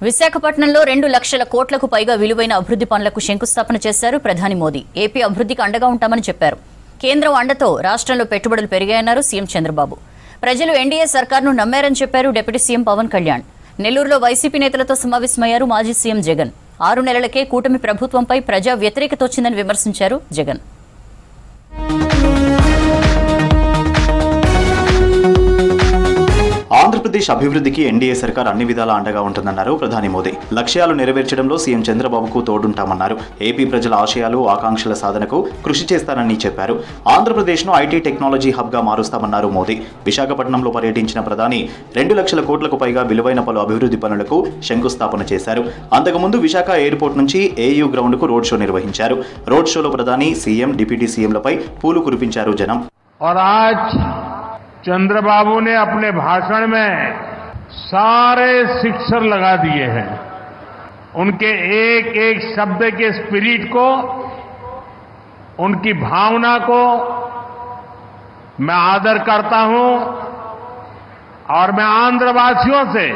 విశాఖపట్నంలో 2 లక్షల కోట్లకు పైగా విలువైన అభివృద్ధి పనులకు శంకుస్థాపన చేశారు ప్రధాని మోదీ. ఏపీ అభివృద్ధికి అండగా ఉంటామని చెప్పారు. కేంద్రం అండతో రాష్ట్రంలో పెట్టుబడులు పెరిగాయన్నారు సీఎం చంద్రబాబు. ప్రజలు ఎన్డీఏ సర్కార్ను నమ్మారని చెప్పారు డిప్యూటీ సీఎం పవన్ కళ్యాణ్. నెల్లూరులో వైసీపీ నేతలతో సమావేశమయ్యారు మాజీ సీఎం జగన్. 6 నెలలకే కూటమి ప్రభుత్వంపై ప్రజా వ్యతిరేకత వచ్చిందని విమర్శించారు జగన్. ఆంధ్రప్రదేశ్ అభివృద్ధికి ఎన్డీఏ సర్కార్ అన్ని విధాలా అండగా ఉంటుందన్నారు ప్రధాని మోదీ. లక్ష్యాలు నెరవేర్చడంలో సీఎం చంద్రబాబుకు తోడుంటామన్నారు. ఏపీ ప్రజల ఆశయాలు ఆకాంక్షల సాధనకు కృషి చేస్తానని చెప్పారు. ఆంధ్రప్రదేశ్ను ఐటీ టెక్నాలజీ హబ్గా మారుస్తామన్నారు మోదీ. విశాఖపట్నంలో పర్యటించిన ప్రధాని 2 లక్షల కోట్లకు పైగా విలువైన పలు అభివృద్ధి పనులకు శంకుస్థాపన చేశారు. అంతకుముందు విశాఖ ఎయిర్పోర్ట్ నుంచి ఏయూ గ్రౌండ్కు రోడ్ షో నిర్వహించారు. రోడ్ షోలో ప్రధాని, సీఎం, డిప్యూటీ సీఎంలపై పూలు కురిపించారు జనం. चंद्रबाबू ने अपने भाषण में सारे सिक्सर लगा दिए हैं. उनके एक एक शब्द के स्पिरिट को, उनकी भावना को मैं आदर करता हूं और मैं आंध्रवासियों से,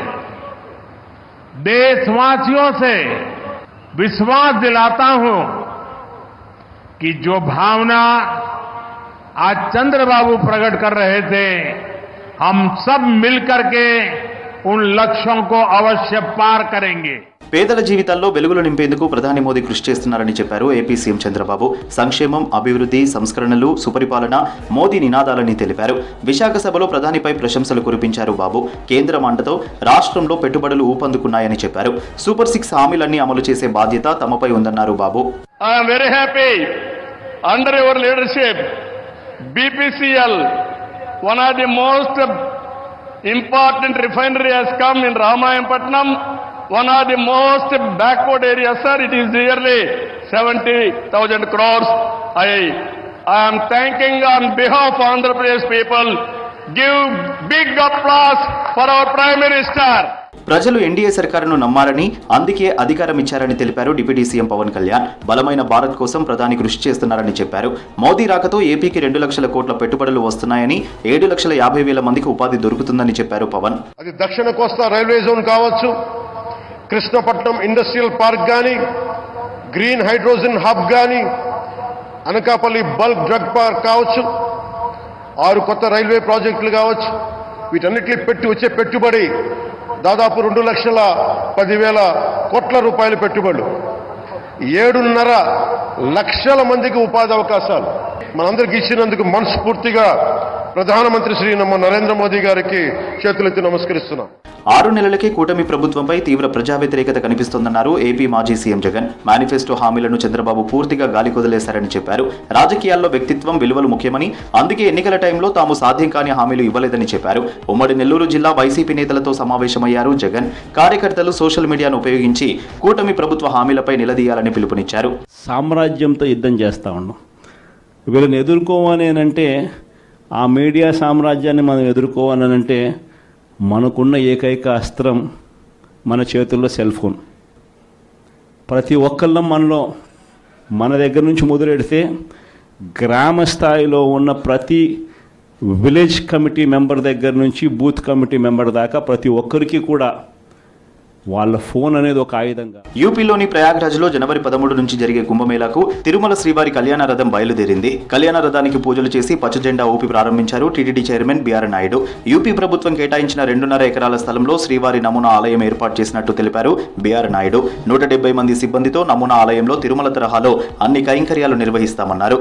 देशवासियों से विश्वास दिलाता हूं कि जो भावना आज चंद्रबाबू प्रकट कर रहे थे, हम सब मिलकर के उन लक्ष्यों को अवश्य पार करेंगे. పేదల జీవితాల్లో వెలుగులు నింపేందుకు ప్రధాని మోదీ కృషి చేస్తున్నారని చెప్పారు ఏపీ సీఎం చంద్రబాబు. సంక్షేమం, అభివృద్ధి, సంస్కరణలు, సుపరిపాలన మోదీ నినాదాలని తెలిపారు. విశాఖ సభలో ప్రధానిపై ప్రశంసలు కురిపించారు బాబు. కేంద్రం అండతో రాష్ట్రంలో పెట్టుబడులు ఊపందుకున్నాయని చెప్పారు. సూపర్ 6 హామీలన్నీ అమలు చేసే బాధ్యత తమపై ఉందన్నారు Babu. I'm very happy under your leadership. BPCL, one of the most important refinery has come in Ramayanpatnam, one of the most backward areas, sir. It is nearly 70,000 crores. I am thanking on behalf of Andhra Pradesh people. Give big applause for our Prime Minister. ప్రజలు NDA సర్కారును నమ్మారని, అందుకే అధికారం ఇచ్చారని తెలిపారు deputy CM Pawan Kalyan. బలమైన భారత్ కోసం ప్రధాని కృషి చేస్తున్నారని చెప్పారు. మోదీ రాకతో ఏపీకి 2 లక్షల కోట్ల పెట్టుబడులు వస్తున్నాయని, 7,50,000 మందికి ఉపాధి దొరుకుతుందని చెప్పారు పవన్. అది దక్షిణ కోస్తా రైల్వే జోన్ కావచ్చు, కృష్ణపట్నం ఇండస్ట్రియల్ పార్క్ గాని, గ్రీన్ హైడ్రోజన్ హబ్ గాని, అనకాపల్లి బల్క్ డ్రగ్ పార్క్ కావచ్చు, 6 కొత్త రైల్వే ప్రాజెక్టులు కావచ్చు. వీటన్నిటిని వచ్చే పెట్టుబడి దాదాపు 2,10,000 కోట్ల రూపాయల పెట్టుబడులు, 7.5 లక్షల మందికి ఉపాధి అవకాశాలు మనందరికి ఇచ్చినందుకు మనస్ఫూర్తిగా ప్రధానమంత్రి శ్రీ నరేంద్ర మోదీ గారికి చేతులెత్తి నమస్కరిస్తున్నాం. 6 నెలలకే కూటమి ప్రభుత్వంపై తీవ్ర ప్రజా వ్యతిరేకత కనిపిస్తోందన్నారు ఏపీ మాజీ సీఎం జగన్. మేనిఫెస్టో హామీలను చంద్రబాబు పూర్తిగా గాలికొదిలేశారని చెప్పారు. రాజకీయాల్లో వ్యక్తిత్వం, విలువలు ముఖ్యమని, అందుకే ఎన్నికల టైంలో తాము సాధ్యం కాని హామీలు ఇవ్వలేదని చెప్పారు. ఉమ్మడి నెల్లూరు జిల్లా వైసీపీ నేతలతో సమావేశమయ్యారు జగన్. కార్యకర్తలు సోషల్ మీడియాను ఉపయోగించి కూటమి ప్రభుత్వ హామీలపై నిలదీయాలని పిలుపునిచ్చారు. సామ్రాజ్యంతో యుద్ధం చేస్తా ఉన్నాం. వీళ్ళని ఎదుర్కోవాలంటే, ఆ మీడియా సామ్రాజ్యాన్ని మనం ఎదుర్కోవాలంటే మనకున్న ఏకైక అస్త్రం మన చేతుల్లో సెల్ ఫోన్. ప్రతి ఒక్కళ్ళం మన దగ్గర నుంచి మొదలెడితే గ్రామ స్థాయిలో ఉన్న ప్రతి విలేజ్ కమిటీ మెంబర్ దగ్గర నుంచి బూత్ కమిటీ మెంబర్ దాకా ప్రతి ఒక్కరికి కూడా వాళ్ళ ఫోన్ అనేది ఒక ఆయుధంగా. యూపీలోని ప్రయాగ్రాజ్లో జనవరి 13 నుంచి జరిగే కుంభమేళాకు తిరుమల శ్రీవారి కళ్యాణ రథం బయలుదేరింది. కళ్యాణ రథానికి పూజలు చేసి పచ్చజెండా ఊపి ప్రారంభించారు TTD chairman BR Naidu. UP ప్రభుత్వం కేటాయించిన 2.5 ఎకరాల స్థలంలో శ్రీవారి నమూనా ఆలయం ఏర్పాటు చేసినట్టు తెలిపారు బీఆర్ నాయుడు. 170 మంది సిబ్బందితో నమూనా ఆలయంలో తిరుమల తరహాలో అన్ని కైంకర్యాలు నిర్వహిస్తామన్నారు.